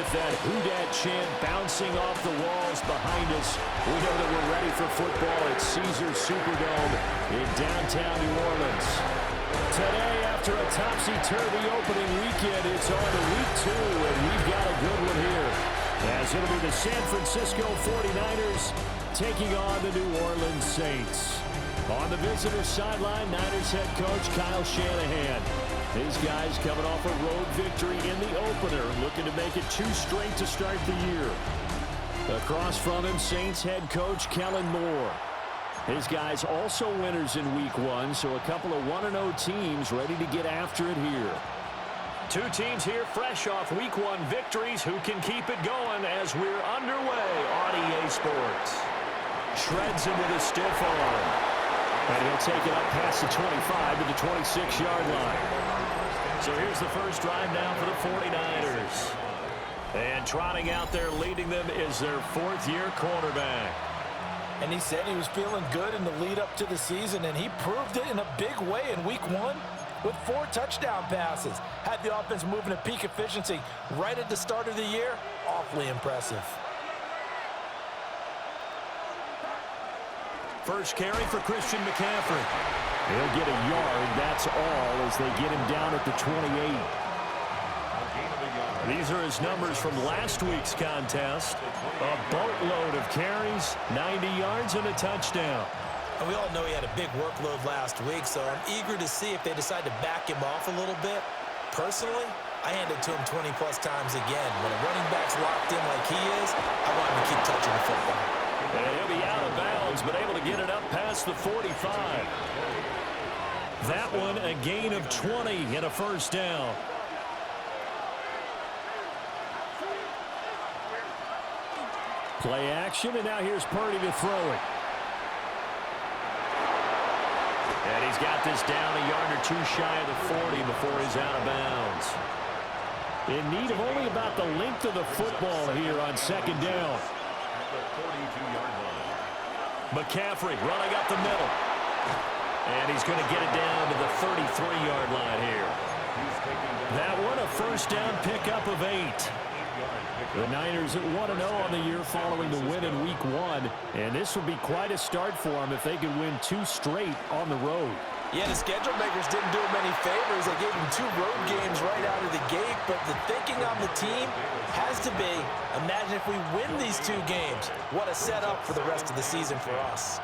with that "Who Dat" chant bouncing off the walls behind us, we know that we're ready for football at Caesars Superdome in downtown New Orleans. Today, after a topsy-turvy opening weekend, it's on to week 2, and we've got a good one here. As it'll be the San Francisco 49ers taking on the New Orleans Saints. On the visitor sideline, Niners head coach Kyle Shanahan. His guys coming off a road victory in the opener, looking to make it 2 straight to start the year. Across from him, Saints head coach Kellen Moore. His guys also winners in week 1, so a couple of 1-0 teams ready to get after it here. 2 teams here fresh off week 1 victories who can keep it going as we're underway on EA Sports. Shreds him with a stiff arm. And he'll take it up past the 25 to the 26-yard line. So here's the first drive now for the 49ers. And trotting out there leading them is their 4th-year quarterback. And he said he was feeling good in the lead up to the season, and he proved it in a big way in week 1 with 4 touchdown passes. Had the offense moving at peak efficiency right at the start of the year. Awfully impressive. First carry for Christian McCaffrey. He'll get a yard, that's all, as they get him down at the 28. These are his numbers from last week's contest. A boatload of carries, 90 yards, and a touchdown. And we all know he had a big workload last week, so I'm eager to see if they decide to back him off a little bit. Personally, I hand it to him 20-plus times again. When a running back's locked in like he is, I want him to keep touching the football. And he'll be out of bounds, but able to get it up past the 45. That one, a gain of 20 and a first down. Play action, and now here's Purdy to throw it. And he's got this down a yard or 2 shy of the 40 before he's out of bounds. In need of only about the length of the football here on 2nd down. McCaffrey running up the middle. And he's going to get it down to the 33-yard line here. That one, a first down pickup of 8. The Niners at 1-0 on the year following the win in week 1. And this would be quite a start for them if they could win 2 straight on the road. Yeah, the schedule makers didn't do him any favors. They gave him 2 road games right out of the gate. But the thinking on the team has to be, imagine if we win these 2 games. What a setup for the rest of the season for us.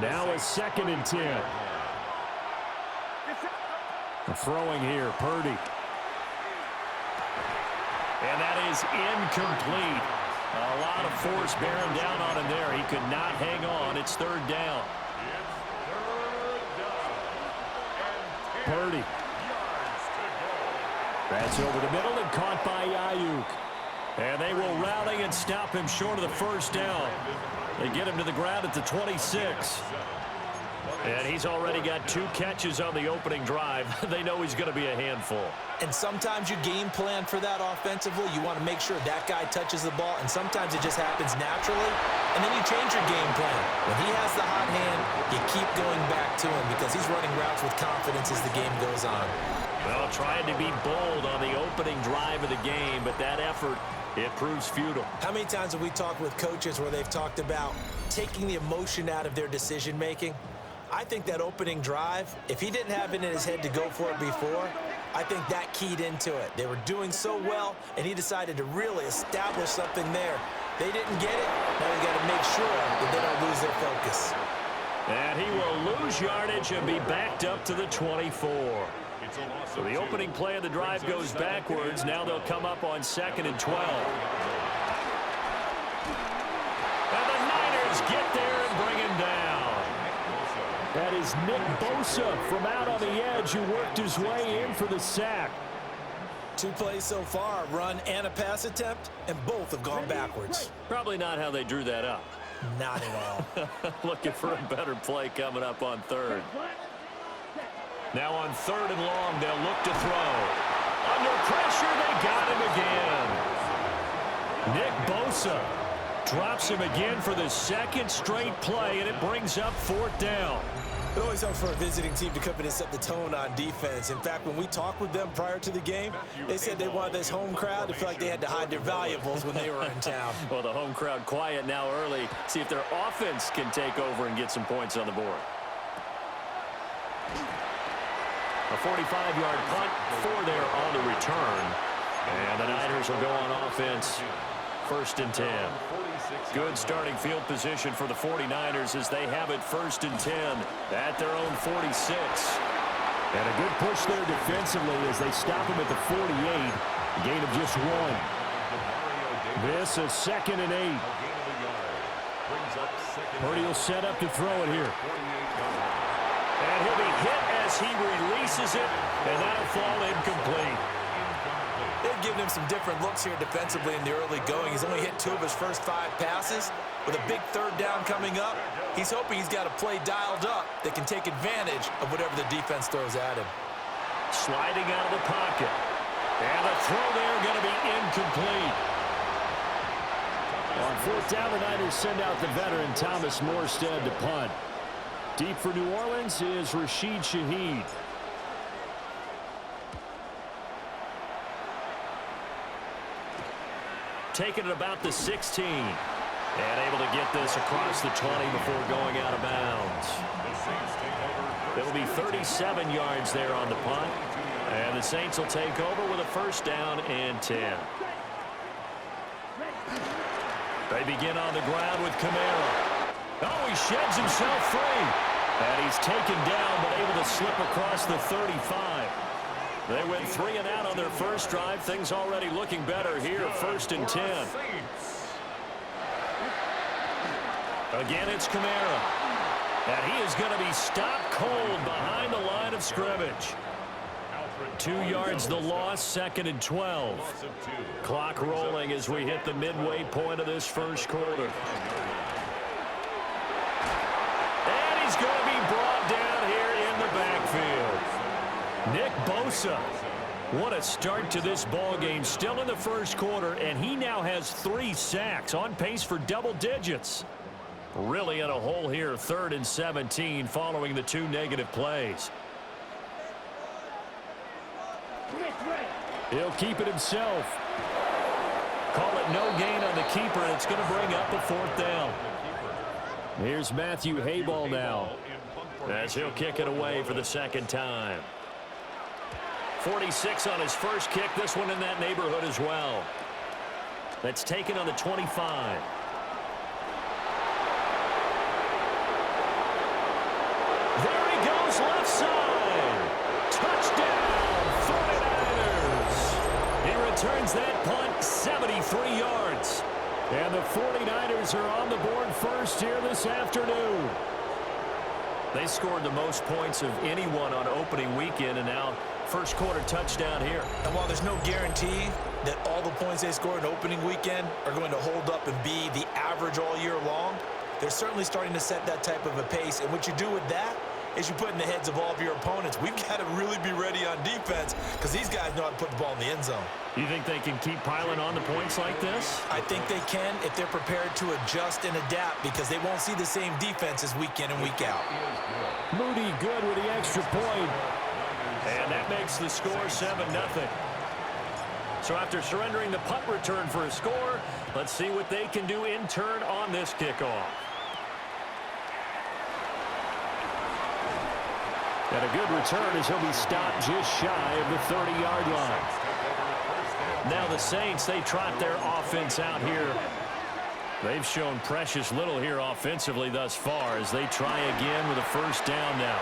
Now a 2nd and 10. Throwing here, Purdy. And that is incomplete. A lot of force bearing down on him there. He could not hang on. It's 3rd down. Purdy. That's over the middle and caught by Ayuk. And they will rally and stop him short of the first down. They get him to the ground at the 26. And he's already got 2 catches on the opening drive. They know he's going to be a handful. And sometimes you game plan for that offensively. You want to make sure that guy touches the ball, and sometimes it just happens naturally. And then you change your game plan. When he has the hot hand, you keep going back to him because he's running routes with confidence as the game goes on. Well, trying to be bold on the opening drive of the game, but that effort, it proves futile. How many times have we talked with coaches where they've talked about taking the emotion out of their decision-making? I think that opening drive, if he didn't have it in his head to go for it before, I think that keyed into it. They were doing so well, and he decided to really establish something there. They didn't get it. Now we got to make sure that they don't lose their focus. And he will lose yardage and be backed up to the 24. So the opening play of the drive goes backwards. Now they'll come up on 2nd and 12. And the Niners get there and bring him down. That is Nick BOSA from out on the edge who worked his way in for the sack. 2 plays so far, a run and a pass attempt, and both have gone backwards. Probably not how they drew that up. Not at all. Looking for a better play coming up on 3rd. Now on 3rd and long, they'll look to throw. Under pressure, they got him again. Nick BOSA drops him again for the second straight play, and it brings up 4th down. It always helps for a visiting team to come in and set the tone on defense. In fact, when we talked with them prior to the game, they said they wanted this home crowd to feel like they had to hide their valuables when they were in town. Well, the home crowd quiet now early. See if their offense can take over and get some points on the board. A 45-yard punt, 4 there on the return. And the Niners will go on offense, 1st and 10. Good starting field position for the 49ers as they have it 1st and 10 at their own 46. And a good push there defensively as they stop him at the 48. A gain of just 1. This is 2nd and 8. Purdy will set up to throw it here. And he'll be hit as he releases it, and that'll fall incomplete. They've given him some different looks here defensively in the early going. He's only hit 2 of his first 5 passes. With a big 3rd down coming up, he's hoping he's got a play dialed up that can take advantage of whatever the defense throws at him. Sliding out of the pocket. And the throw there going to be incomplete. On 4th down, the Niners send out the veteran Thomas Morstead to punt. Deep for New Orleans is Rashid Shaheed. Taking it about the 16. And able to get this across the 20 before going out of bounds. It'll be 37 yards there on the punt. And the Saints will take over with a 1st down and 10. They begin on the ground with Kamara. Oh, he sheds himself free. And he's taken down but able to slip across the 35. They went 3 and out on their first drive. Things already looking better here. 1st and 10. Again, it's Kamara. And he is going to be stopped cold behind the line of scrimmage. 2 yards the loss, 2nd and 12. Clock rolling as we hit the midway point of this first quarter. And he's going to be brought down here in the backfield. Nick BOSA, what a start to this ball game. Still in the first quarter, and he now has 3 sacks, on pace for double digits. Really in a hole here, 3rd and 17, following the 2 negative plays. He'll keep it himself. Call it no gain on the keeper, and it's going to bring up a 4th down. Here's Matthew Hayball now, as he'll kick it away for the 2nd time. 46 on his first kick, this one in that neighborhood as well. That's taken on the 25. There he goes, left side. Touchdown, 49ers. He returns that punt 73 yards. And the 49ers are on the board first here this afternoon. They scored the most points of anyone on opening weekend, and now first quarter touchdown here. And while there's no guarantee that all the points they score in opening weekend are going to hold up and be the average all year long, they're certainly starting to set that type of a pace. And what you do with that is you put in the heads of all of your opponents, we've got to really be ready on defense because these guys know how to put the ball in the end zone. You think they can keep piling on the points like this? I think they can if they're prepared to adjust and adapt, because they won't see the same defenses week in and week out. Moody good with the extra point. And that makes the score 7-0. So after surrendering the punt return for a score, let's see what they can do in turn on this kickoff. And a good return as he'll be stopped just shy of the 30-yard line. Now the Saints, they trot their offense out here. They've shown precious little here offensively thus far as they try again with a 1st down now.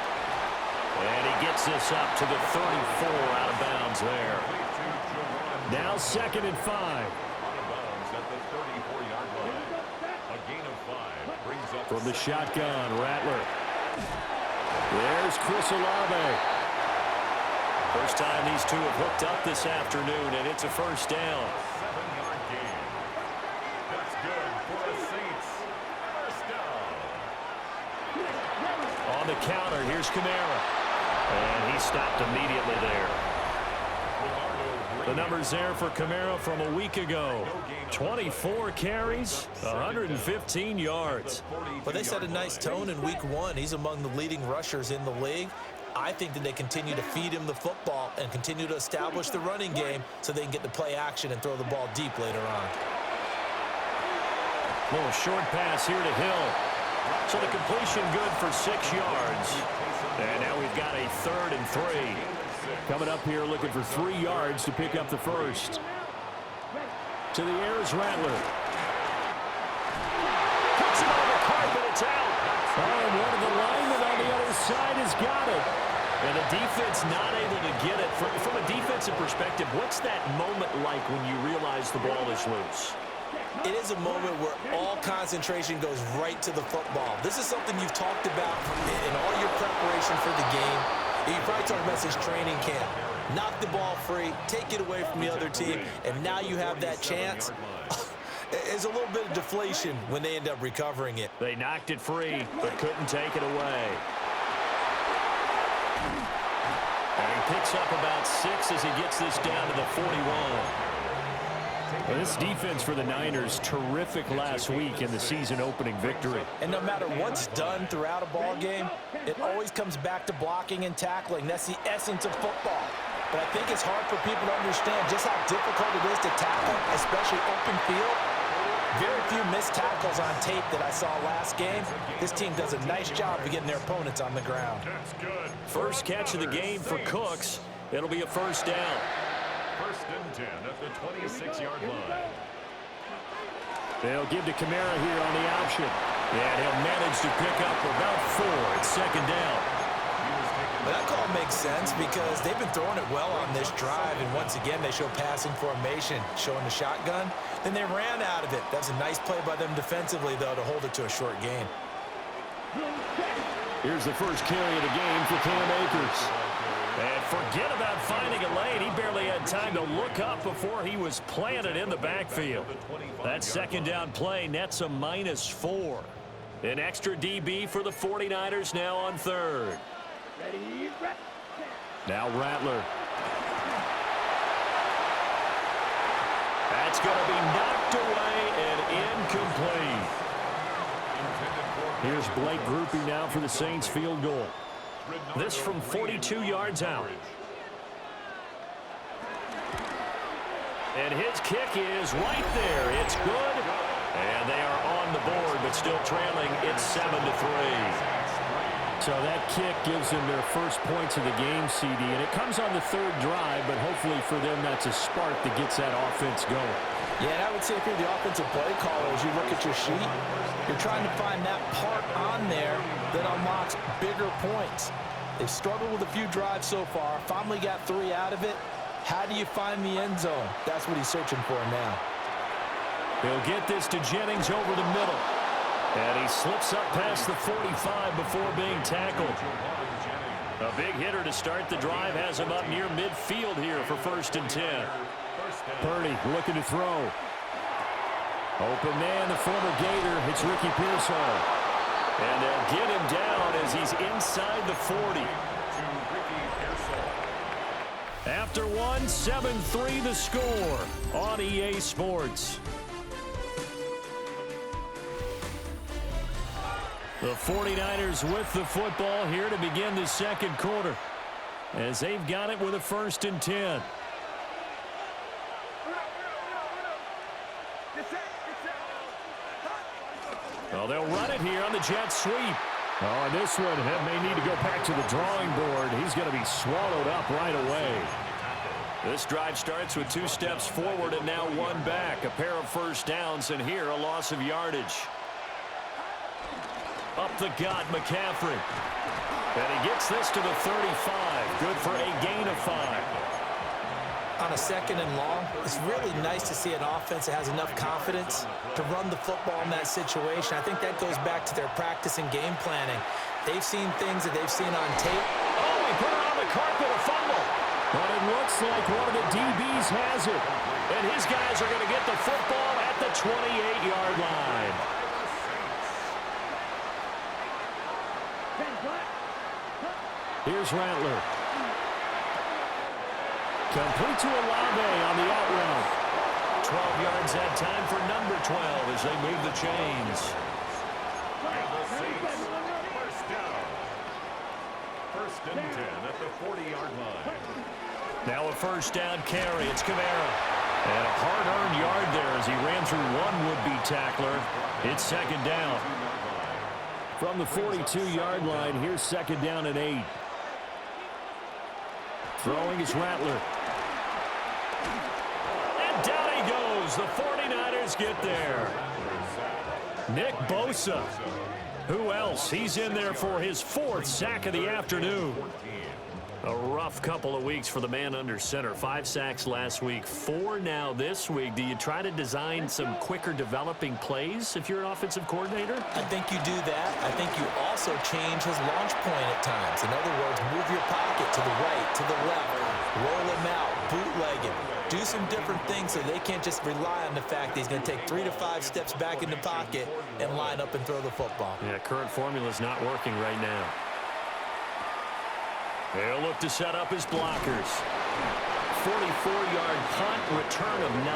And he gets this up to the 34, out of bounds there. Now 2nd and 5. From the shotgun, Rattler. There's Chris Olave. First time these two have hooked up this afternoon, and it's a 1st down. 7-yard gain. That's good for the Saints. 1st down. On the counter, here's Kamara. And he stopped immediately there. The numbers there for Kamara from a week ago. 24 carries, 115 yards. Well, they set a nice tone in week 1. He's among the leading rushers in the league. I think that they continue to feed him the football and continue to establish the running game so they can get the play action and throw the ball deep later on. Little short pass here to Hill. So the completion good for 6 yards. And now we've got a 3rd and 3. Coming up here looking for 3 yards to pick up the first. To the air is Rattler. Puts it on the carpet, it's out. Oh, and one of the linemen on the other side has got it. And the defense not able to get it. From a defensive perspective, what's that moment like when you realize the ball is loose? It is a moment where all concentration goes right to the football. This is something you've talked about in all your preparation for the game. You probably talked about this training camp. Knock the ball free, take it away from the other team, and now you have that chance. There's a little bit of deflation when they end up recovering it. They knocked it free, but couldn't take it away. And he picks up about 6 as he gets this down to the 41. Well, this defense for the Niners, terrific last week in the season-opening victory. And no matter what's done throughout a ball game, it always comes back to blocking and tackling. That's the essence of football. But I think it's hard for people to understand just how difficult it is to tackle, especially open field. Very few missed tackles on tape that I saw last game. This team does a nice job of getting their opponents on the ground. First catch of the game for Cooks. It'll be a first down. 1st and 10 at the 26-yard line. They'll give to Kamara here on the option. And he'll manage to pick up about 4. It's 2nd down. But that call makes sense because they've been throwing it well on this drive, and once again they show passing formation, showing the shotgun. Then they ran out of it. That's a nice play by them defensively, though, to hold it to a short gain. Here's the first carry of the game for Cam Akers. And forget about finding a lane. He barely had time to look up before he was planted in the backfield. That 2nd down play nets a -4. An extra DB for the 49ers now on 3rd. Now Rattler. That's going to be knocked away and incomplete. Here's Blake Groupie now for the Saints field goal. This from 42 yards out. And his kick is right there. It's good. And they are on the board, but still trailing. It's 7-3. So that kick gives them their first points of the game, CD. And it comes on the 3rd drive, but hopefully for them that's a spark that gets that offense going. Yeah, and I would say if you're the offensive play caller, as you look at your sheet, you're trying to find that part on there that unlocks bigger points. They've struggled with a few drives so far. Finally got 3 out of it. How do you find the end zone? That's what he's searching for now. He'll get this to Jennings over the middle. And he slips up past the 45 before being tackled. A big hitter to start the drive has him up near midfield here for 1st and 10. Purdy looking to throw. Open man, the former Gator. It's Ricky Pearsall. And they'll get him down as he's inside the 40. After one, 7-3 the score on EA Sports. The 49ers with the football here to begin the 2nd quarter as they've got it with a 1st and 10. Well, they'll run it here on the jet sweep. Oh, and this one may need to go back to the drawing board. He's going to be swallowed up right away. This drive starts with 2 steps forward and now 1 back. A pair of first downs, and here a loss of yardage. Up the gut, McCaffrey. And he gets this to the 35. Good for a gain of 5. On a 2nd and long, it's really nice to see an offense that has enough confidence to run the football in that situation. I think that goes back to their practice and game planning. They've seen things that they've seen on tape. Oh, he put it on the carpet, a fumble. But it looks like one of the DBs has it. And his guys are going to get the football at the 28-yard line. Here's Rattler. Complete to Olave on the out route. 12 yards that time for number 12 as they move the chains. And the Saints, first down. First and 10 at the 40-yard line. Now a first down carry. It's Kamara. And a hard-earned yard there as he ran through one would-be tackler. It's second down. From the 42-yard line, here's second down and 8. Throwing is Rattler. And down he goes. The 49ers get there. Nick BOSA. Who else? He's in there for his 4th sack of the afternoon. A rough couple of weeks for the man under center. 5 sacks last week, 4 now this week. Do you try to design some quicker developing plays if you're an offensive coordinator? I think you do that. I think you also change his launch point at times. In other words, move your pocket to the right, to the left, roll him out, bootleg him. Do some different things so they can't just rely on the fact that he's going to take 3 to 5 steps back in the pocket and line up and throw the football. Yeah, current formula is not working right now. They'll look to set up his blockers. 44-yard punt, return of 9.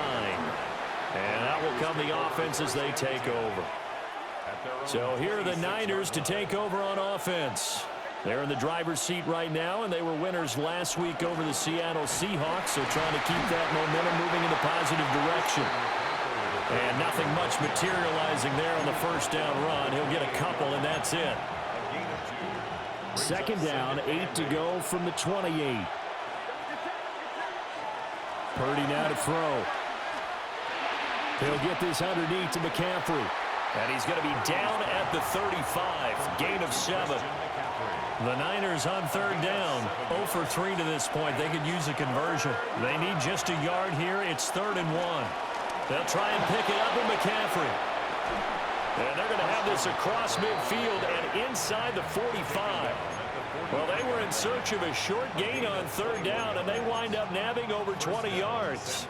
And that will come the offense as they take over. So here are the Niners to take over on offense. They're in the driver's seat right now, and they were winners last week over the Seattle Seahawks, so trying to keep that momentum moving in the positive direction. And nothing much materializing there on the first down run. He'll get a couple, and that's it. Second down, 8 to go from the 28. Purdy now to throw. He'll get this underneath to McCaffrey. And he's going to be down at the 35. Gain of 7. The Niners on third down. 0 for 3 to this point. They could use a conversion. They need just a yard here. It's 3rd and 1. They'll try and pick it up with McCaffrey. And they're going to have this across midfield and inside the 45. Well, they were in search of a short gain on third down, and they wind up nabbing over 20 yards.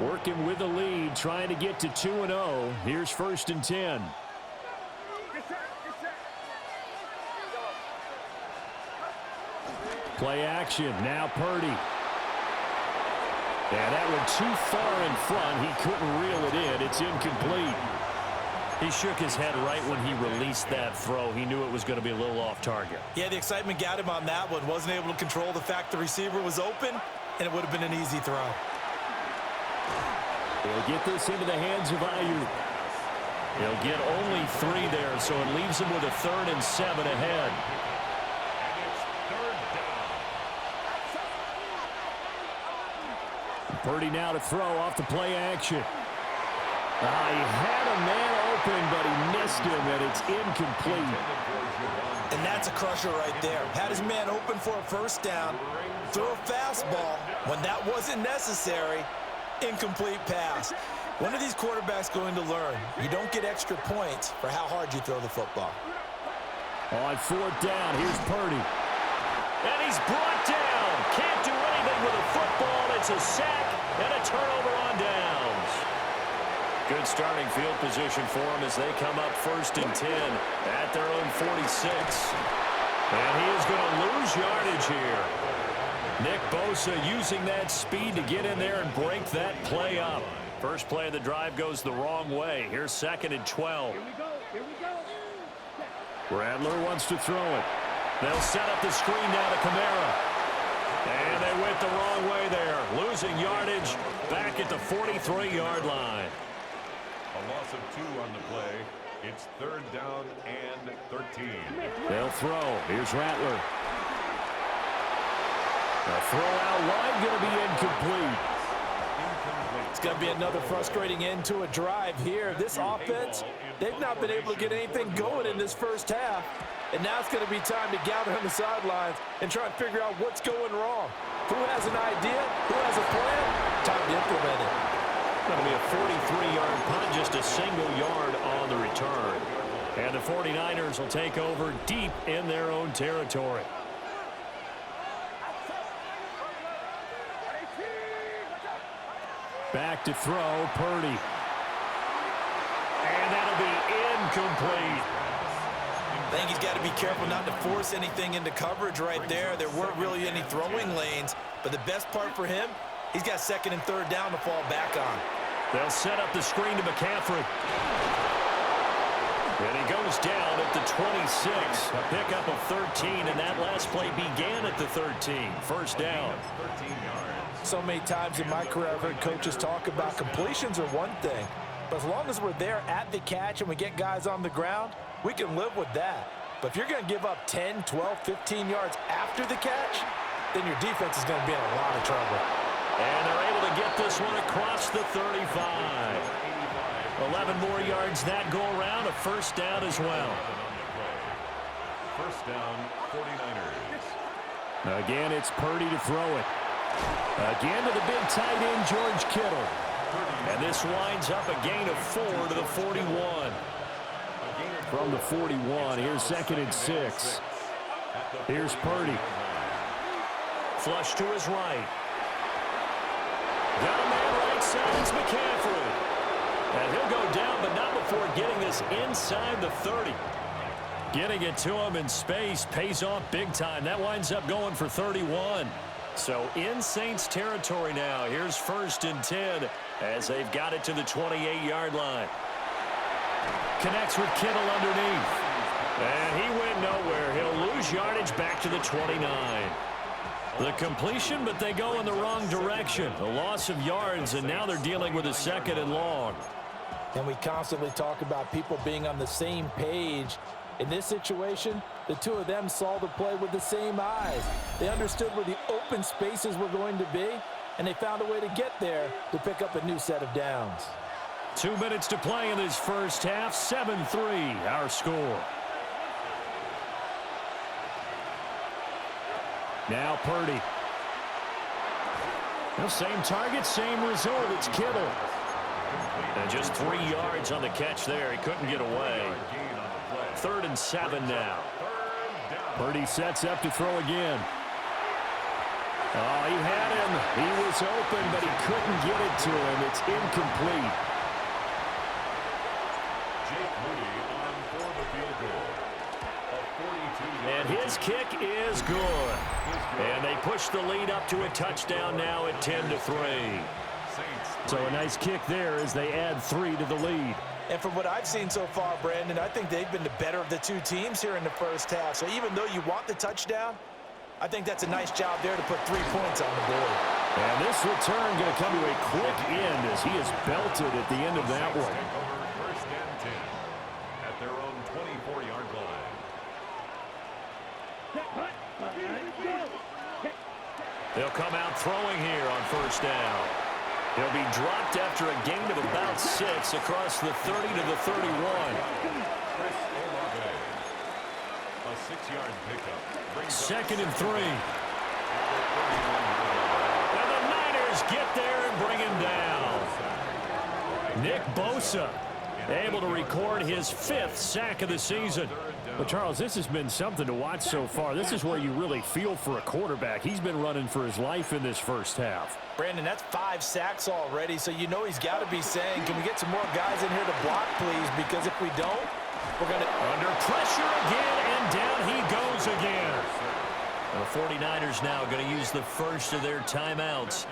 Working with the lead, trying to get to 2-0. Here's 1st and 10. Play action. Now Purdy. And that one too far in front. He couldn't reel it in. It's incomplete. He shook his head right when he released that throw. He knew it was going to be a little off target. Yeah, the excitement got him on that one. Wasn't able to control the fact the receiver was open, and it would have been an easy throw. He'll get this into the hands of Ayuk. He'll get only 3 there, so it leaves him with a 3rd and 7 ahead. Purdy now to throw off the play action. He had a man open, but he missed him, and it's incomplete. And that's a crusher right there. Had his man open for a first down, throw a fastball when that wasn't necessary, incomplete pass. When are these quarterbacks going to learn? You don't get extra points for how hard you throw the football. On 4th down, here's Purdy. And he's brought down. Can't do anything with a football. It's a sack and a turnover on downs. Good starting field position for them as they come up 1st and 10 at their own 46. And he is going to lose yardage here. Nick BOSA using that speed to get in there and break that play up. First play of the drive goes the wrong way. Here's 2nd and 12. Rattler wants to throw it. They'll set up the screen down to Kamara. And they went the wrong way there. Losing yardage back at the 43-yard line. A loss of 2 on the play. It's 3rd down and 13. They'll throw. Here's Rattler. The throw out wide going to be incomplete. It's going to be another frustrating end to a drive here. This offense, they've not been able to get anything going in this first half. And now it's going to be time to gather on the sidelines and try and figure out what's going wrong. Who has an idea? Who has a plan? Time to implement it. Going to be a 43-yard punt, just a single yard on the return. And the 49ers will take over deep in their own territory. Back to throw, Purdy. And that'll be incomplete. I think he's got to be careful not to force anything into coverage right there. There weren't really any throwing lanes, but the best part for him, he's got second and third down to fall back on. They'll set up the screen to McCaffrey. And he goes down at the 26. A pickup of 13, and that last play began at the 13. First down. 13 yards. So many times in my career I've heard coaches talk about completions are one thing, but as long as we're there at the catch and we get guys on the ground, we can live with that. But if you're going to give up 10, 12, 15 yards after the catch, then your defense is going to be in a lot of trouble. And they're able to get this one across the 35. 11 more yards that go around, a first down as well. First down, 49ers. Again, it's Purdy to throw it. Again to the big tight end, George Kittle. And this winds up a gain of 4 to the 41. From the 41, here's second and 6. Here's Purdy. Flush to his right. Got a man right side, it's McCaffrey. And he'll go down, but not before getting this inside the 30. Getting it to him in space pays off big time. That winds up going for 31. So in Saints territory now. Here's first and 10 as they've got it to the 28-yard line. Connects with Kittle underneath. And he went nowhere. He'll lose yardage back to the 29. The completion, but they go in the wrong direction. A loss of yards, and now they're dealing with a second and long. And we constantly talk about people being on the same page. In this situation, the two of them saw the play with the same eyes. They understood where the open spaces were going to be, and they found a way to get there to pick up a new set of downs. 2 minutes to play in this first half. 7-3, our score. Now Purdy. Well, same target, same result. It's Kittle. And just 3 yards on the catch there. He couldn't get away. 3rd and 7 now. Purdy sets up to throw again. Oh, he had him. He was open, but he couldn't get it to him. It's incomplete. And his kick is good. And they push the lead up to a touchdown now at 10-3. So a nice kick there as they add 3 to the lead. And from what I've seen so far, Brandon, I think they've been the better of the two teams here in the first half. So even though you want the touchdown, I think that's a nice job there to put 3 points on the board. And this return going to come to a quick end as he is belted at the end of that one. First and 10 at their own 24-yard line. They'll come out throwing here on first down. He'll be dropped after a gain of about 6 across the 30 to the 31. A 6-yard pickup. 2nd and 3. And the Niners get there and bring him down. Nick BOSA able to record his 5th sack of the season. Well, Charles, this has been something to watch so far. This is where you really feel for a quarterback. He's been running for his life in this first half. Brandon, that's 5 sacks already, so you know he's got to be saying, can we get some more guys in here to block, please? Because if we don't, we're going to... Under pressure again, and down he goes again. The 49ers now going to use the first of their timeouts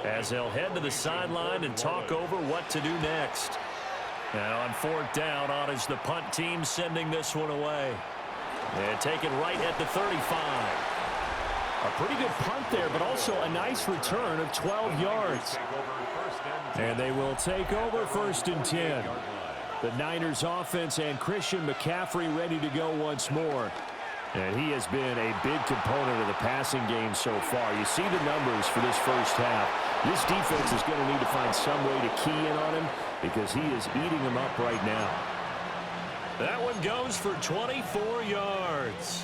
as they'll head to the sideline and talk over what to do next. And on 4th down, on is the punt team sending this one away. And taken right at the 35. A pretty good punt there, but also a nice return of 12 yards. And they will take over 1st and 10. The Niners offense and Christian McCaffrey ready to go once more. And he has been a big component of the passing game so far. You see the numbers for this first half. This defense is going to need to find some way to key in on him because he is eating them up right now. That one goes for 24 yards.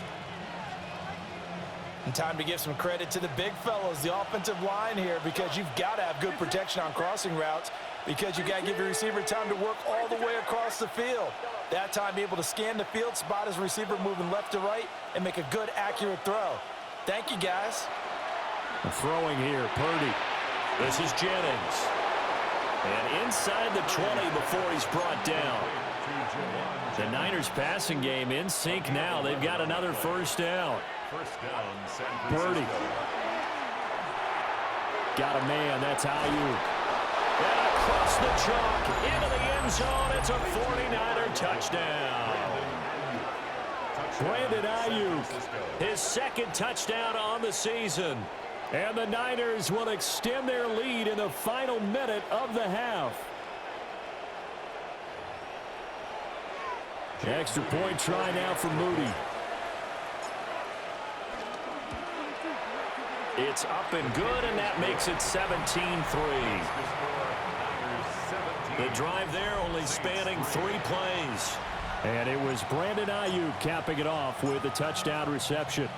And time to give some credit to the big fellows, the offensive line here, because you've got to have good protection on crossing routes because you got to give your receiver time to work all the way across the field. That time, be able to scan the field, spot his receiver moving left to right, and make a good, accurate throw. Thank you, guys. Throwing here, Purdy. This is Jennings. And inside the 20 before he's brought down. The Niners passing game in sync now. They've got another first down. Birdie. Got a man. That's Ayuk. And across the chalk into the end zone. It's a 49er touchdown. Brandon Ayuk, his second touchdown on the season. And the Niners will extend their lead in the final minute of the half. Extra point try now for Moody. It's up and good, and that makes it 17-3. The drive there only spanning 3 plays. And it was Brandon Ayuk capping it off with a touchdown reception.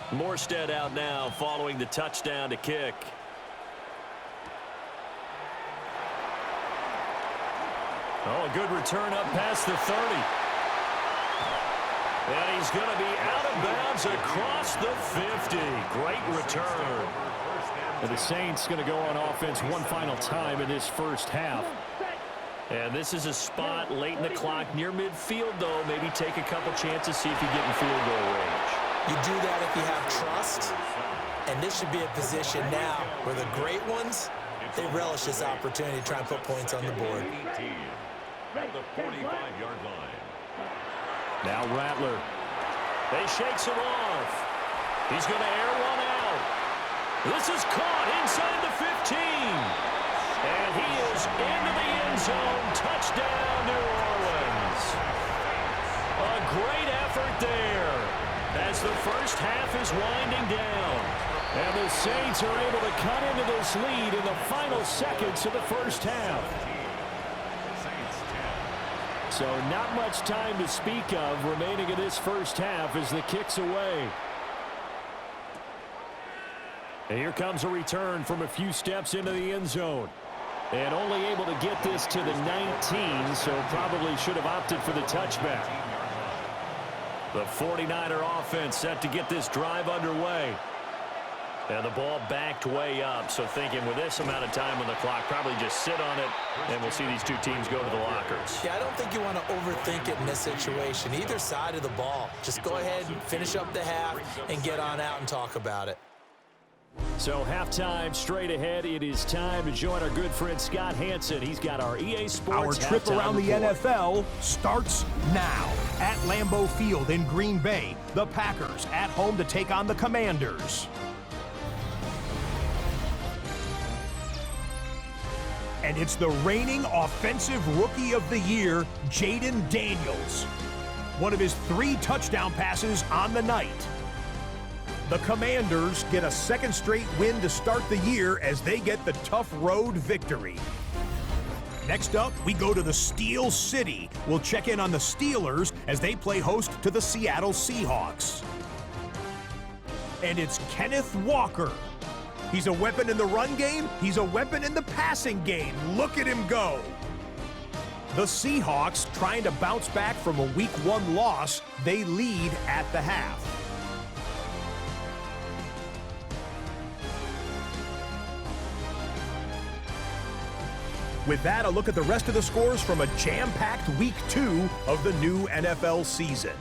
Morstead out now following the touchdown to kick. Oh, a good return up past the 30. And he's going to be out of bounds across the 50. Great return. And the Saints going to go on offense one final time in this first half. And this is a spot late in the clock near midfield, though. Maybe take a couple chances, see if you get in field goal range. You do that if you have trust. And this should be a position now where the great ones, they relish this opportunity to try and put points on the board. At the 45-yard line. Now Rattler. They shakes him off. He's going to air one out. This is caught inside the 15. And he is into the end zone. Touchdown, New Orleans. A great effort there as the first half is winding down. And the Saints are able to cut into this lead in the final seconds of the first half. So not much time to speak of remaining in this first half as the kick's away. And here comes a return from a few steps into the end zone. And only able to get this to the 19, so probably should have opted for the touchback. The 49er offense set to get this drive underway. And the ball backed way up, so thinking with this amount of time on the clock, probably just sit on it, and we'll see these two teams go to the lockers. Yeah, I don't think you want to overthink it in this situation. Either side of the ball. Just go ahead and finish up the half and get on out and talk about it. So halftime straight ahead. It is time to join our good friend Scott Hansen. He's got our EA Sports Our trip around the report. NFL starts now. At Lambeau Field in Green Bay, the Packers at home to take on the Commanders. And it's the reigning Offensive Rookie of the Year, Jaden Daniels. One of his 3 touchdown passes on the night. The Commanders get a second straight win to start the year as they get the tough road victory. Next up, we go to the Steel City. We'll check in on the Steelers as they play host to the Seattle Seahawks. And it's Kenneth Walker. He's a weapon in the run game. He's a weapon in the passing game. Look at him go. The Seahawks, trying to bounce back from a Week 1 loss, they lead at the half. With that, a look at the rest of the scores from a jam-packed Week 2 of the new NFL season.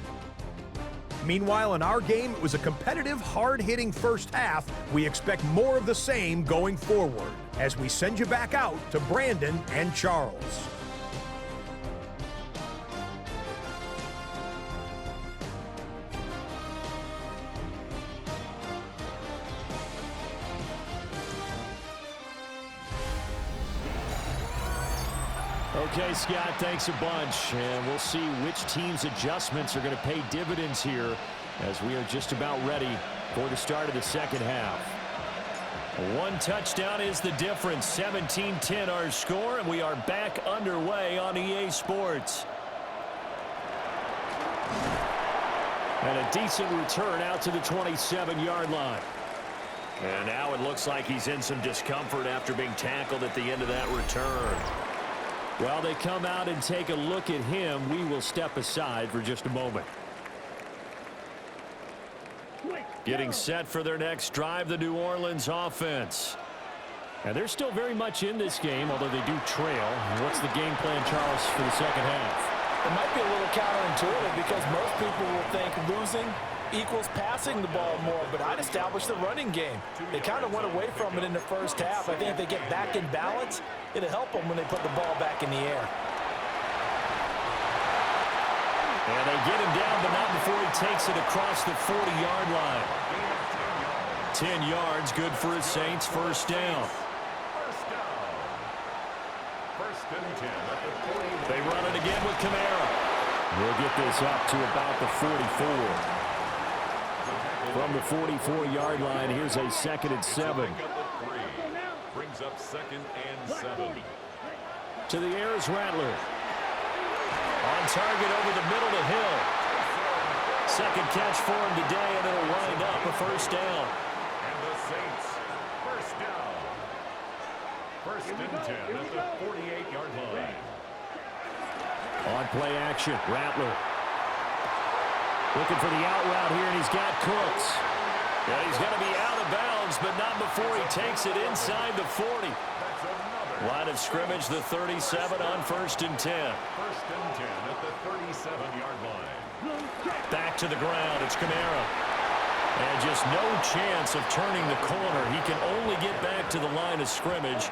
Meanwhile, in our game, it was a competitive, hard-hitting first half. We expect more of the same going forward as we send you back out to Brandon and Charles. Okay, Scott, thanks a bunch. And we'll see which team's adjustments are going to pay dividends here as we are just about ready for the start of the second half. 1 touchdown is the difference. 17-10 our score, and we are back underway on EA Sports. And a decent return out to the 27-yard line. And now it looks like he's in some discomfort after being tackled at the end of that return. While they come out and take a look at him, we will step aside for just a moment. Getting set for their next drive, the New Orleans offense. And they're still very much in this game, although they do trail. What's the game plan, Charles, for the second half? It might be a little counterintuitive because most people will think losing equals passing the ball more, but I'd establish the running game. They kind of went away from it in the first half. I think if they get back in balance, it'll help them when they put the ball back in the air. And they get him down, but not before he takes it across the 40-yard line. 10 yards, good for his Saints, first down. First and 10 at the 40. They run it again with Kamara. We'll get this up to about the 44. From the 44-yard line, here's a 2nd and 7. Brings up 2nd and 7. To the air is Rattler. On target over the middle to Hill. Second catch for him today, and it'll wind up a first down. And the Saints, first down. First and 10 at the 48-yard line. On play action, Rattler. Looking for the out route here, and he's got Cooks. Yeah, he's going to be out of bounds, but not before he takes it inside the 40. Line of scrimmage, the 37 on first and 10. First and 10 at the 37-yard line. Back to the ground, it's Kamara. And just no chance of turning the corner. He can only get back to the line of scrimmage.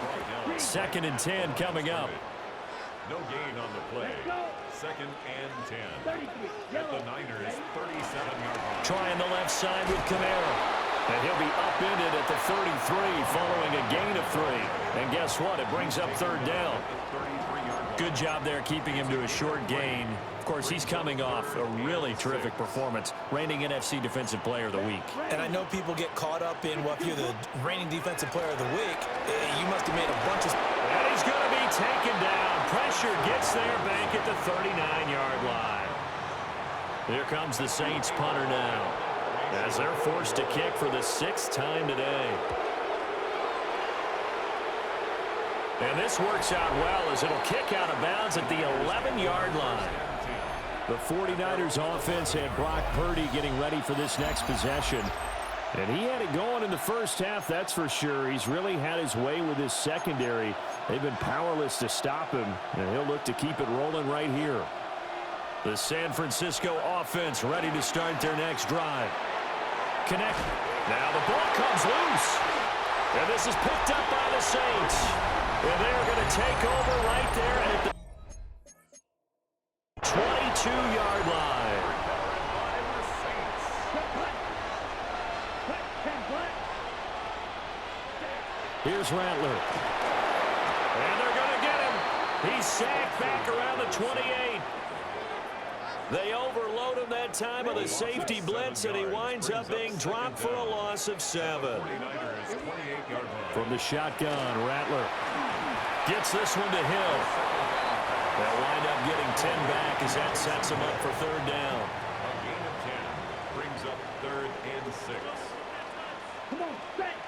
2nd and 10 coming up. No gain on the play. 2nd and 10. At the Niners' 37-yard line. Trying the left side with Kamara. And he'll be upended at the 33 following a gain of 3. And guess what? It brings up 3rd down. Good job there keeping him to a short gain. Of course, he's coming off a really terrific performance, reigning NFC Defensive Player of the Week. And I know people get caught up in, well, if you're the reigning Defensive Player of the Week, you must have made a bunch of... And he's going to be taken down. Pressure gets there back at the 39-yard line. Here comes the Saints punter now, as they're forced to kick for the 6th time today. And this works out well as it'll kick out of bounds at the 11-yard line. The 49ers offense had Brock Purdy getting ready for this next possession. And he had it going in the first half, that's for sure. He's really had his way with his secondary. They've been powerless to stop him, and he'll look to keep it rolling right here. The San Francisco offense ready to start their next drive. Connect. Now the ball comes loose. And this is picked up by the Saints. And they're going to take over right there at the 22-yard line. Here's Rattler. And they're going to get him. He's sacked back around the 28. They overload him that time with a safety blitz, and he winds up being dropped for a loss of 7. From the shotgun, Rattler gets this one to Hill. They'll wind up getting 10 back as that sets him up for 3rd down. A gain of 10 brings up 3rd and 6. Come on, set.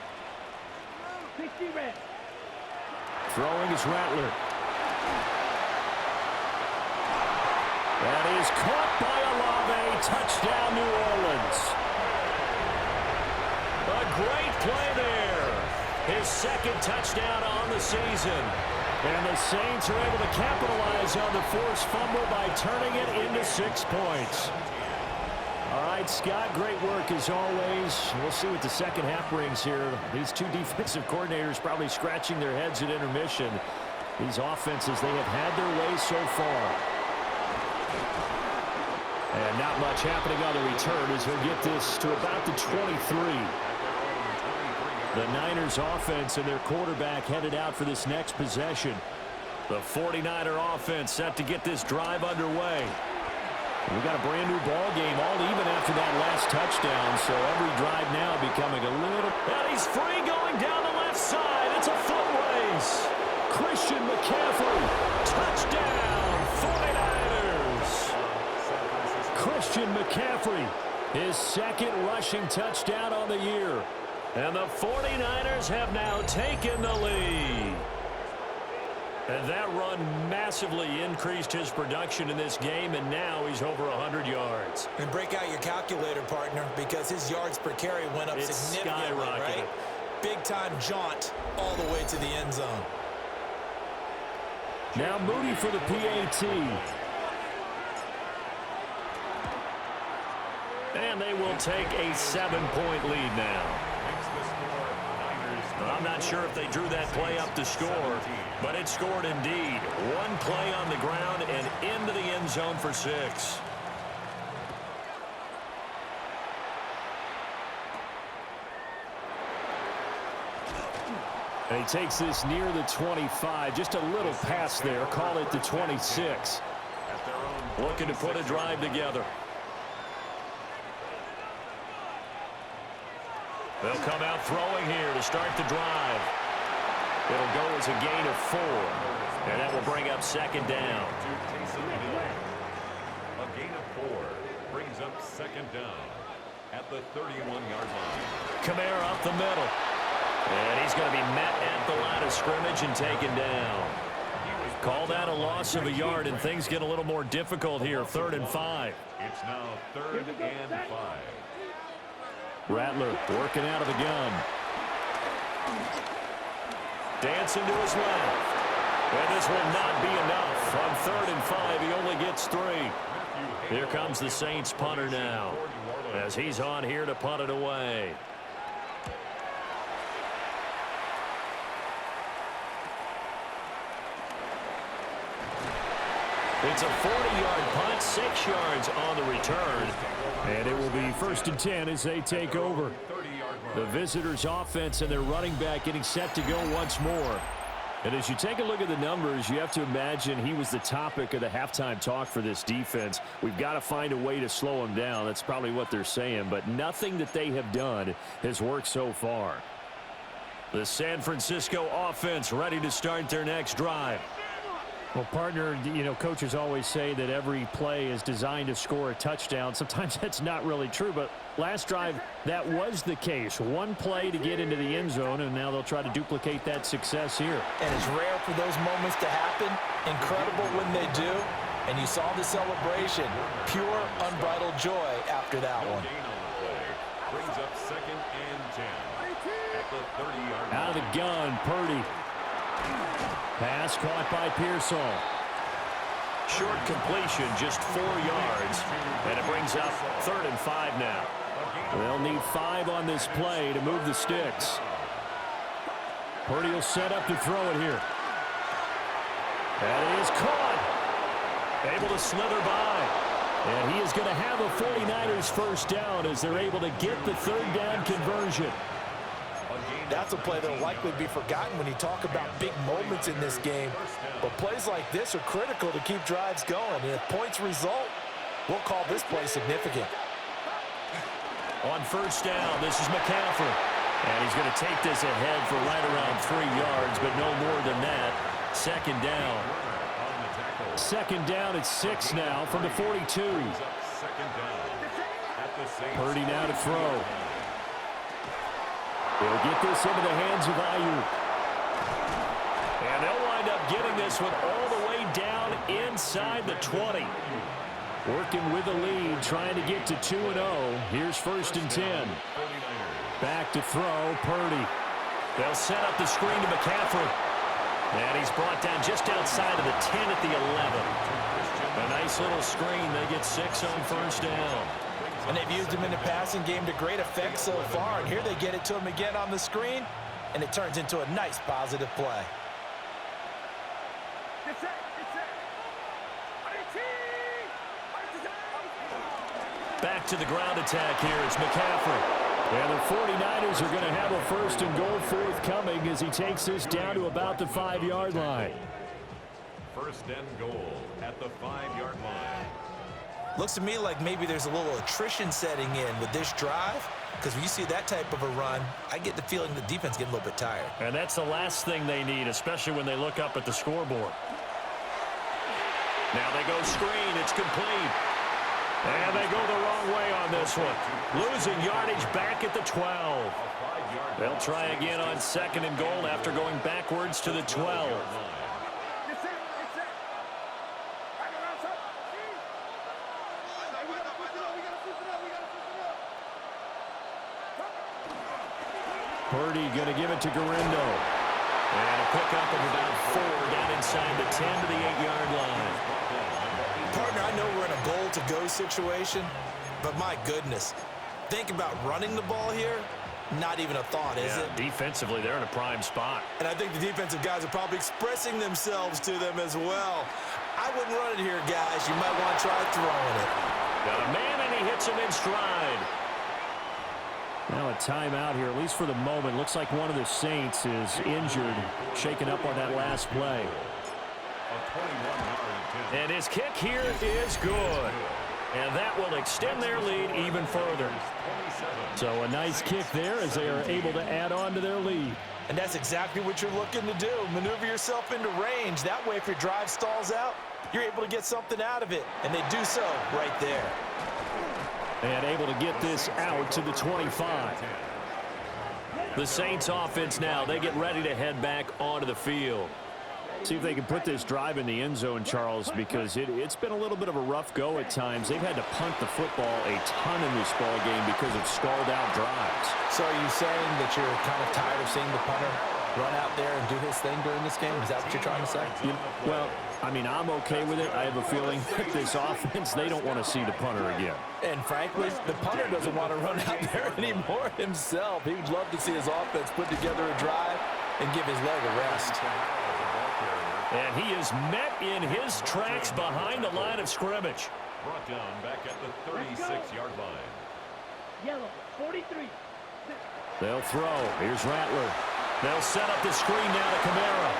60 red. Throwing is Rattler. That is caught by Olave. Touchdown, New Orleans. A great play there. His 2nd touchdown on the season. And the Saints are able to capitalize on the forced fumble by turning it into 6 points. All right, Scott, great work as always. We'll see what the second half brings here. These two defensive coordinators probably scratching their heads at intermission. These offenses, they have had their way so far. And not much happening on the return as he'll get this to about the 23. The Niners offense and their quarterback headed out for this next possession. The 49er offense set to get this drive underway. We got a brand new ball game, all even after that last touchdown, so every drive now becoming a little... And he's free going down the left side. It's a foot race. Christian McCaffrey, touchdown, 49ers. Christian McCaffrey, his 2nd rushing touchdown on the year. And the 49ers have now taken the lead. And that run massively increased his production in this game, and now he's over 100 yards. And break out your calculator, partner, because his yards per carry went up significantly, right? big-time jaunt all the way to the end zone. Now Moody for the PAT. And they will take a 7-point lead now. I'm not sure if they drew that play up to score, but it scored indeed. One play on the ground and into the end zone for 6. And he takes this near the 25. Just a little pass there. Call it the 26. Looking to put a drive together. They'll come out throwing here to start the drive. It'll go as a gain of 4. And that will bring up 2nd down. A gain of 4 brings up 2nd down at the 31-yard line. Kamara up the middle. And he's going to be met at the line of scrimmage and taken down. Call that a loss of a yard, and things get a little more difficult here. 3rd and 5. It's now 3rd and 5. Rattler working out of the gun. Dancing to his left. And this will not be enough. On 3rd and 5, he only gets 3. Here comes the Saints punter now, as he's on here to punt it away. It's a 40-yard punt, 6 yards on the return. And it will be 1st and 10 as they take over. The visitors' offense and their running back getting set to go once more. And as you take a look at the numbers, you have to imagine he was the topic of the halftime talk for this defense. We've got to find a way to slow him down. That's probably what they're saying. But nothing that they have done has worked so far. The San Francisco offense ready to start their next drive. Well, partner, coaches always say that every play is designed to score a touchdown. Sometimes that's not really true, but last drive, that was the case. One play to get into the end zone, and now they'll try to duplicate that success here. And it's rare for those moments to happen. Incredible when they do. And you saw the celebration. Pure, unbridled joy after that one. Brings up 2nd and 10 at the 30-yard line. Out of the gun, Purdy. Pass caught by Pearsall. Short completion, just 4 yards. And it brings up 3rd and 5 now. They'll need 5 on this play to move the sticks. Purdy will set up to throw it here. And it is caught. Able to slither by. And he is going to have a 49ers first down as they're able to get the 3rd down conversion. That's a play that will likely be forgotten when you talk about big moments in this game. But plays like this are critical to keep drives going. And if points result, we'll call this play significant. On 1st down, this is McCaffrey. And he's going to take this ahead for right around 3 yards, but no more than that. 2nd down. 2nd down at 6 now from the 42. Purdy now to throw. They'll get this into the hands of Ayuk. And they'll wind up getting this one all the way down inside the 20. Working with the lead, trying to get to 2-0. Here's 1st and 10. Back to throw, Purdy. They'll set up the screen to McCaffrey. And he's brought down just outside of the 10 at the 11. A nice little screen. They get 6 on 1st down. And they've used him in the passing game to great effect so far. And here they get it to him again on the screen. And it turns into a nice positive play. Back to the ground attack here. It's McCaffrey. And the 49ers are going to have a 1st and goal forthcoming as he takes this down to about the 5-yard line. 1st and goal at the 5-yard line. Looks to me like maybe there's a little attrition setting in with this drive, because when you see that type of a run, I get the feeling the defense getting a little bit tired. And that's the last thing they need, especially when they look up at the scoreboard. Now they go screen. It's complete. And they go the wrong way on this one. Losing yardage back at the 12. They'll try again on 2nd and goal after going backwards to the 12. Purdy going to give it to Garindo. And a pickup of about 4 down inside the 10 to the 8-yard line. Partner, I know we're in a goal-to-go situation, but my goodness, think about running the ball here. Not even a thought, is it? Defensively, they're in a prime spot. And I think the defensive guys are probably expressing themselves to them as well. I wouldn't run it here, guys. You might want to try throwing it. Got a man, and he hits him in stride. Now a timeout here, at least for the moment. Looks like one of the Saints is injured, shaken up on that last play. And his kick here is good. And that will extend their lead even further. So a nice kick there as they are able to add on to their lead. And that's exactly what you're looking to do. Maneuver yourself into range. That way, if your drive stalls out, you're able to get something out of it. And they do so right there. And able to get this out to the 25. The Saints offense now, they get ready to head back onto the field. See if they can put this drive in the end zone, Charles, because it's been a little bit of a rough go at times. They've had to punt the football a ton in this ball game because of stalled out drives. So are you saying that you're kind of tired of seeing the punter run out there and do his thing during this game? Is that what you're trying to say? Well, I mean, I'm okay with it. I have a feeling that this offense, they don't want to see the punter again. And frankly, the punter doesn't want to run out there anymore himself. He would love to see his offense put together a drive and give his leg a rest. And he is met in his tracks behind the line of scrimmage. Brought down back at the 36-yard line. Yellow, 43. They'll throw. Here's Rattler. They'll set up the screen now to Kamara.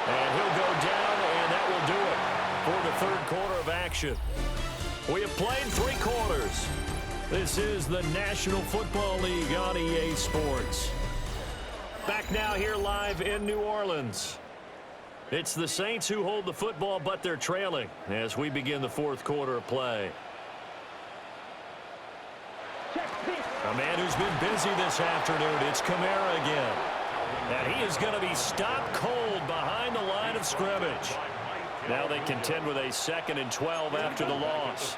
And he'll go down, and that will do it for the third quarter of action. We have played 3 quarters. This is the National Football League on EA Sports. Back now here live in New Orleans. It's the Saints who hold the football, but they're trailing as we begin the fourth quarter of play. A man who's been busy this afternoon, it's Kamara again. And he is going to be stopped cold behind the line of scrimmage. Now they contend with a 2nd and 12 after the loss.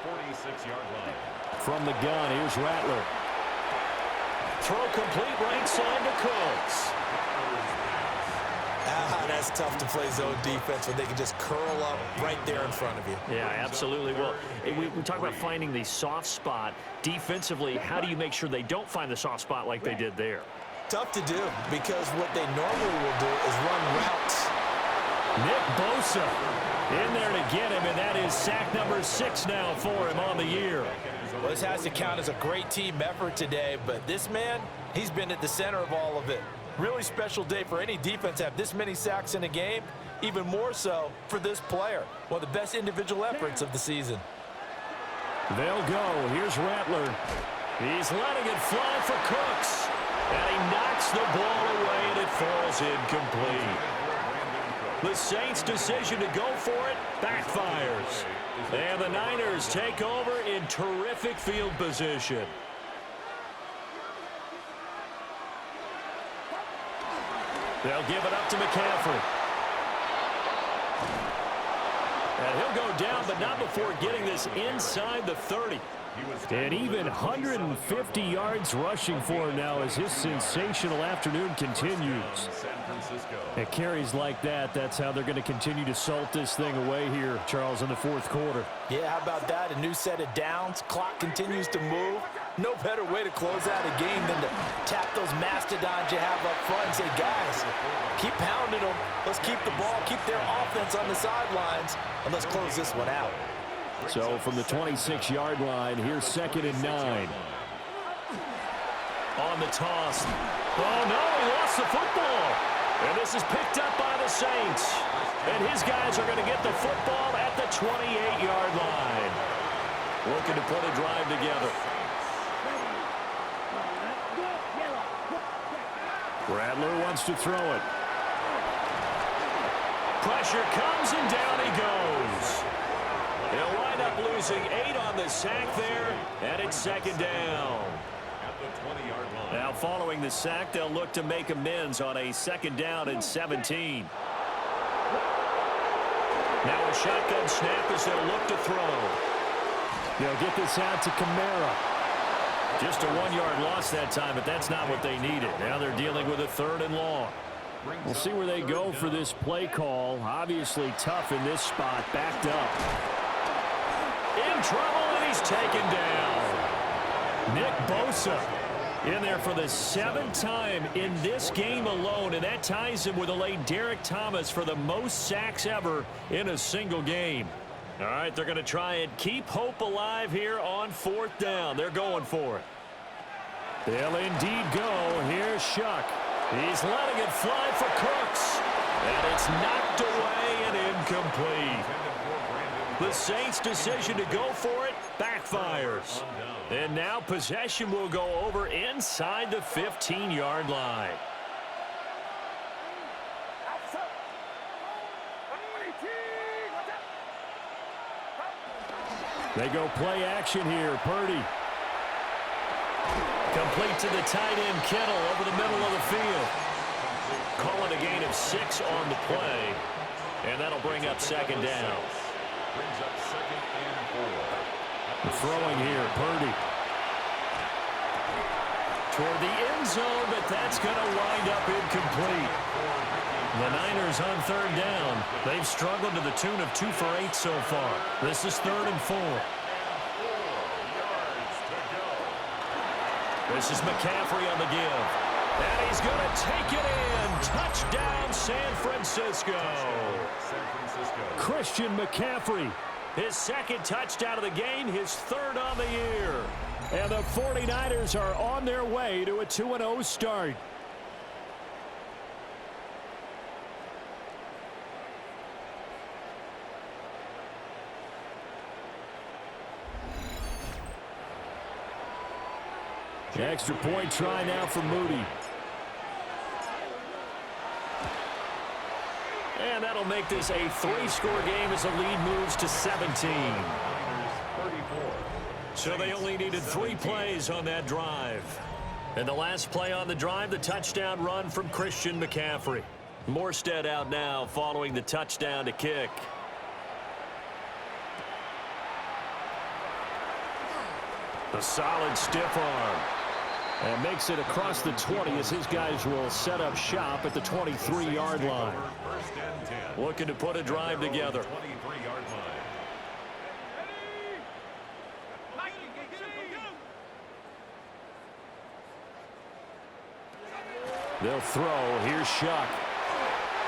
From the gun, here's Rattler. Throw complete right side to Cooks. That's tough to play zone defense when they can just curl up right there in front of you. Yeah, absolutely. Well, we talk about finding the soft spot. Defensively, how do you make sure they don't find the soft spot like they did there? Tough to do because what they normally will do is run routes. Nick BOSA in there to get him, and that is sack number 6 now for him on the year. Well, this has to count as a great team effort today, but this man, he's been at the center of all of it. Really special day for any defense to have this many sacks in a game, even more so for this player. One of the best individual efforts of the season. They'll go. Here's Rattler. He's letting it fly for Cooks. And he knocks the ball away, and it falls incomplete. The Saints' decision to go for it backfires. And the Niners take over in terrific field position. They'll give it up to McCaffrey. And he'll go down, but not before getting this inside the 30. And even 150 yards rushing for him now as his sensational afternoon continues. At carries like that, that's how they're going to continue to salt this thing away here, Charles, in the fourth quarter. Yeah, how about that? A new set of downs. Clock continues to move. No better way to close out a game than to tap those mastodons you have up front and say, guys, keep pounding them. Let's keep the ball, keep their offense on the sidelines, and let's close this one out. So from the 26-yard line, here's 2nd and 9. On the toss. Oh, no, he lost the football. And this is picked up by the Saints. And his guys are going to get the football at the 28-yard line. Looking to put a drive together. Rattler wants to throw it. Pressure comes, and down he goes. They'll wind up losing 8 on the sack there, and it's 2nd down. At the 20-yard line. Now following the sack, they'll look to make amends on a 2nd down and 17. Now a shotgun snap as they'll look to throw. They'll get this out to Kamara. Just a 1-yard loss that time, but that's not what they needed. Now they're dealing with a 3rd and long. We'll see where they go for this play call. Obviously tough in this spot, backed up. In trouble, and he's taken down. Nick BOSA in there for the 7th time in this game alone, and that ties him with a late Derek Thomas for the most sacks ever in a single game. All right, they're going to try and keep hope alive here on 4th down. They're going for it. They'll indeed go. Here's Shuck. He's letting it fly for Cooks. And it's knocked away and incomplete. The Saints' decision to go for it backfires. And now possession will go over inside the 15-yard line. They go play action here. Purdy. Complete to the tight end, Kittle, over the middle of the field. Calling a gain of 6 on the play. And that'll bring up 2nd down. Brings up 2nd and 4. Throwing here, Purdy. Toward the end zone, but that's going to wind up incomplete. The Niners on 3rd down. They've struggled to the tune of 2 for 8 so far. This is 3rd and 4. This is McCaffrey on the give. And he's going to take it in. Touchdown, San Francisco. Christian McCaffrey. His 2nd touchdown of the game, his 3rd on the year. And the 49ers are on their way to a 2-0 start. Extra point try now for Moody. And that'll make this a 3-score game as the lead moves to 17. So they only needed 3 plays on that drive. And the last play on the drive, the touchdown run from Christian McCaffrey. Morstead out now following the touchdown to kick. A solid stiff arm. And makes it across the 20 as his guys will set up shop at the 23-yard line. Looking to put a drive together. They'll throw. Here's Shuck.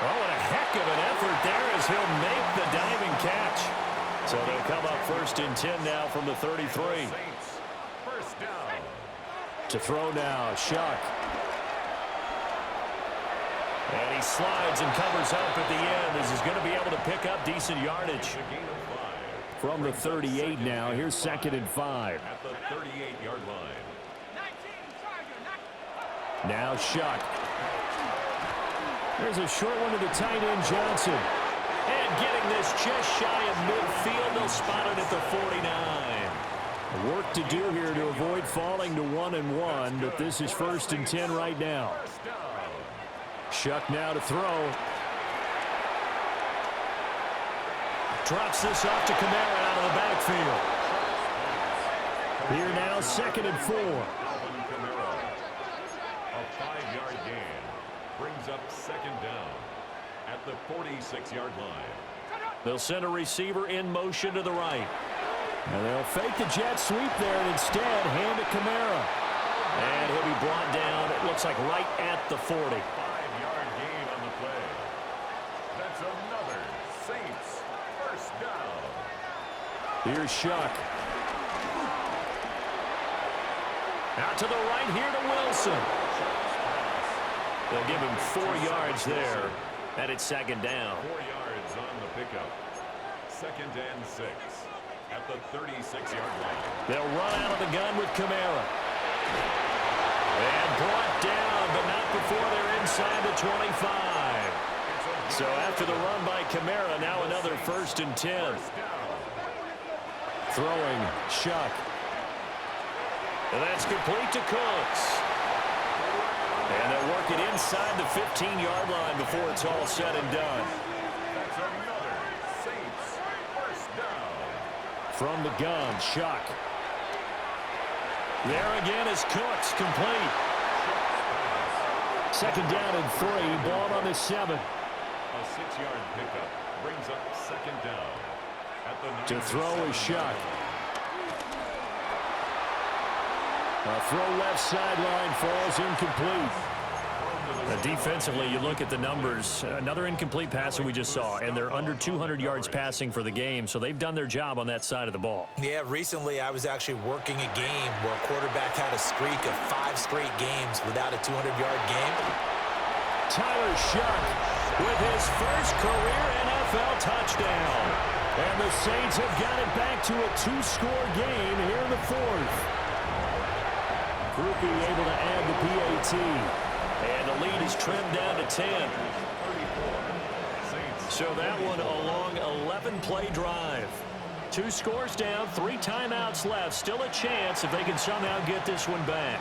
Oh, and a heck of an effort there as he'll make the diving catch. So they'll come up 1st and 10 now from the 33. To throw now, Shuck. And he slides and covers up at the end as he's going to be able to pick up decent yardage. From the 38 now, here's 2nd and 5. At the 38-yard line. Now Shuck. There's a short one to the tight end, Johnson. And getting this just shy of midfield, they'll spot it at the 49. Work to do here to avoid falling to 1-1, but this is 1st and 10 right now. Shuck now to throw. Drops this off to Kamara out of the backfield. Here now, 2nd and 4. A 5-yard gain brings up 2nd down at the 46-yard line. They'll send a receiver in motion to the right. And they'll fake the jet sweep there and instead hand it Kamara. And he'll be brought down, it looks like right at the 40. 5-yard gain on the play. That's another Saints 1st down. Here's Shuck. Out to the right here to Wilson. They'll give him 4 yards there. And it's 2nd down. 4 yards on the pickup. 2nd and 6. At the 36-yard line. They'll run out of the gun with Kamara. And brought down, but not before they're inside the 25. So after the run by Kamara, now another 1st and 10. Throwing, Shuck. And that's complete to Cooks. And they'll work it inside the 15-yard line before it's all said and done. That's another Saints 1st down. From the gun, Shuck. There again is Cooks, complete. Second down and 3, ball on the 7. A 6-yard pickup brings up second down. At the To throw is Shuck. A throw left sideline, falls incomplete. Defensively, you look at the numbers. Another incomplete passer we just saw, and they're under 200 yards passing for the game, so they've done their job on that side of the ball. Yeah, recently I was actually working a game where a quarterback had a streak of 5 straight games without a 200-yard game. Tyler Shuck with his first career NFL touchdown. And the Saints have got it back to a 2-score game here in the 4th. Groupie able to add the PAT. And the lead is trimmed down to 10. So that one a long 11-play drive. 2 scores down, 3 timeouts left. Still a chance if they can somehow get this one back.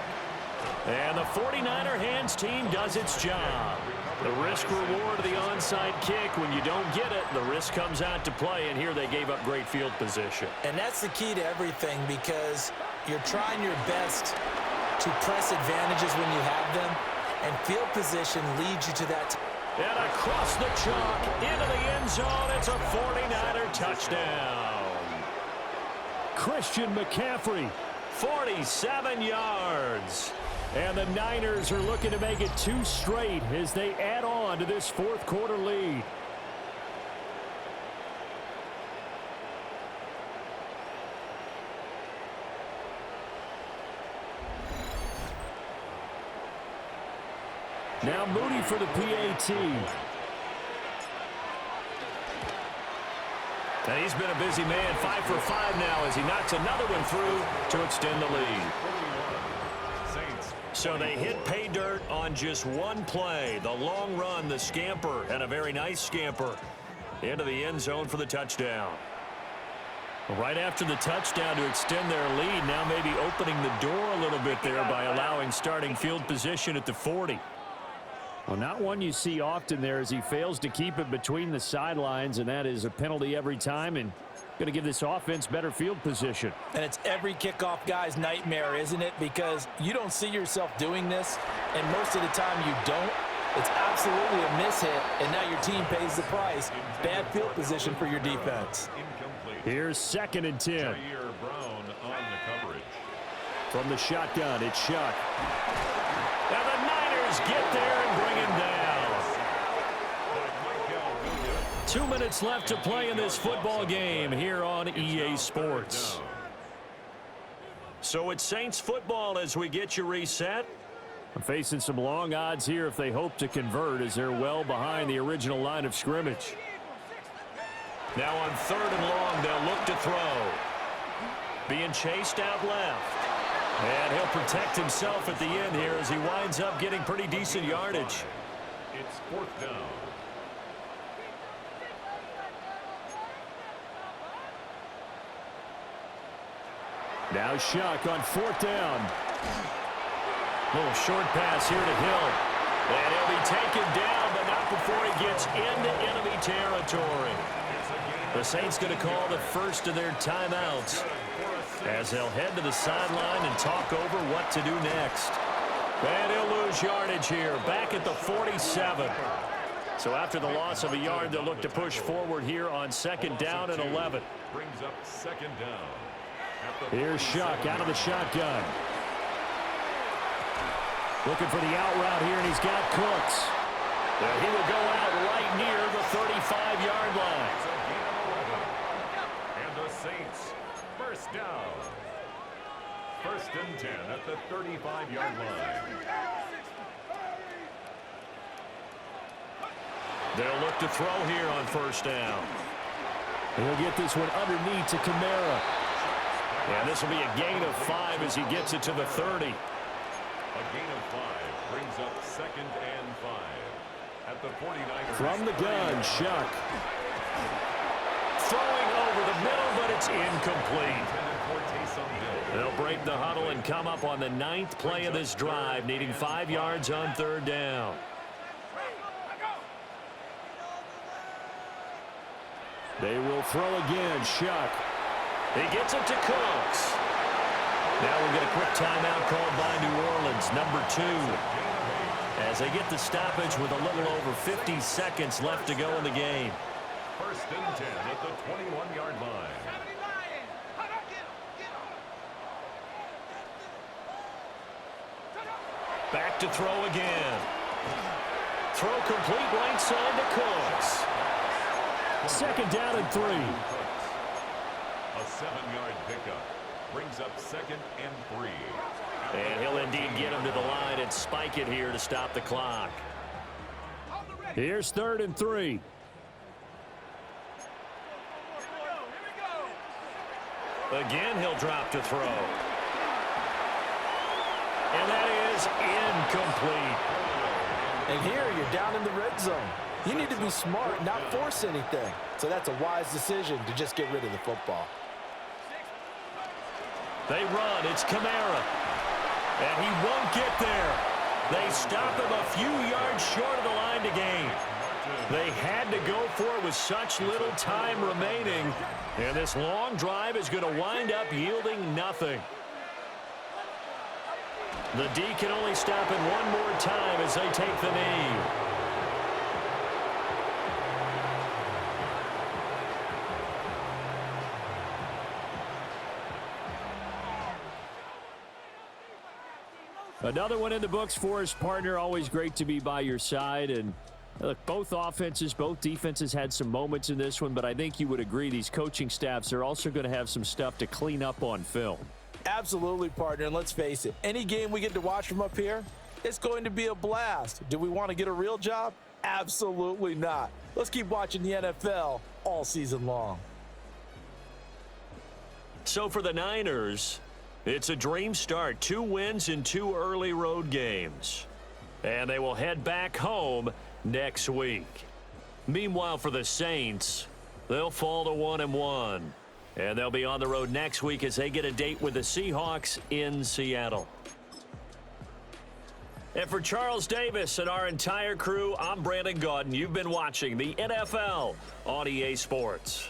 And the 49er hands team does its job. The risk-reward of the onside kick. When you don't get it, the risk comes out to play, and here they gave up great field position. And that's the key to everything, because you're trying your best to press advantages when you have them, and field position leads you to that. And across the chalk, into the end zone, it's a 49er touchdown. Christian McCaffrey, 47 yards. And the Niners are looking to make it 2 straight as they add on to this 4th quarter lead. Now Moody for the PAT. And he's been a busy man, 5 for 5 now as he knocks another one through to extend the lead. So they hit pay dirt on just one play. The long run, the scamper, and a very nice scamper into the end zone for the touchdown. Right after the touchdown to extend their lead, now maybe opening the door a little bit there by allowing starting field position at the 40. Well, not one you see often there as he fails to keep it between the sidelines, and that is a penalty every time and going to give this offense better field position. And it's every kickoff guy's nightmare, isn't it? Because you don't see yourself doing this, and most of the time you don't. It's absolutely a mishit, and now your team pays the price. Bad field position for your defense. Here's 2nd and 10. Brown on the coverage. From the shotgun, it's Shuck. Now the Niners get there and bring him down. 2 minutes left to play in this football game here on EA Sports. So it's Saints football as we get you reset. I'm facing some long odds here if they hope to convert, as they're well behind the original line of scrimmage. Now on 3rd and long, they'll look to throw. Being chased out left. And he'll protect himself at the end here as he winds up getting pretty decent yardage. It's 4th down. Now Shuck on 4th down. Little short pass here to Hill. And he'll be taken down, but not before he gets into enemy territory. The Saints going to call the first of their timeouts as they'll head to the sideline and talk over what to do next. And he'll lose yardage here, back at the 47. So after the loss of a yard, they'll look to push forward here on 2nd down and 11. Brings up 2nd down. Here's Shuck out of the shotgun. Looking for the out route here, and he's got Cooks. He will go out right near the 35-yard line. And the Saints, first down. 1st and 10 at the 35-yard line. They'll look to throw here on 1st down. He'll get this one underneath to Kamara. And this will be a gain of 5 as he gets it to the 30. A gain of 5 brings up 2nd and 5 at the 49ers. From the gun, Shuck. Throwing over the middle, but it's incomplete. They'll break the huddle and come up on the 9th play of this drive, needing 5 yards on 3rd down. They will throw again, Shuck. He gets it to Cooks. Now we'll get a quick timeout called by New Orleans, number 2. As they get the stoppage with a little over 50 seconds left to go in the game. First and 10 at the 21-yard line. Back to throw again. Throw complete right side to Cooks. Second down and 3. A 7-yard pickup brings up second and 3. And he'll indeed get him to the line and spike it here to stop the clock. Here's 3rd and 3. Again, he'll drop to throw. And that is incomplete. And here you're down in the red zone. You need to be smart, not force anything. So that's a wise decision to just get rid of the football. They run. It's Kamara. And he won't get there. They stop him a few yards short of the line to gain. They had to go for it with such little time remaining. And this long drive is going to wind up yielding nothing. The D can only stop it one more time as they take the knee. Another one in the books for us, partner. Always great to be by your side. And look, both offenses, both defenses had some moments in this one, but I think you would agree these coaching staffs are also going to have some stuff to clean up on film. Absolutely, partner. And let's face it, any game we get to watch from up here, it's going to be a blast. Do we want to get a real job? Absolutely not. Let's keep watching the NFL all season long. So for the Niners, it's a dream start. 2 wins in 2 early road games. And they will head back home next week. Meanwhile, for the Saints, they'll fall to 1-1. And they'll be on the road next week as they get a date with the Seahawks in Seattle. And for Charles Davis and our entire crew, I'm Brandon Gaudin. You've been watching the NFL on EA Sports.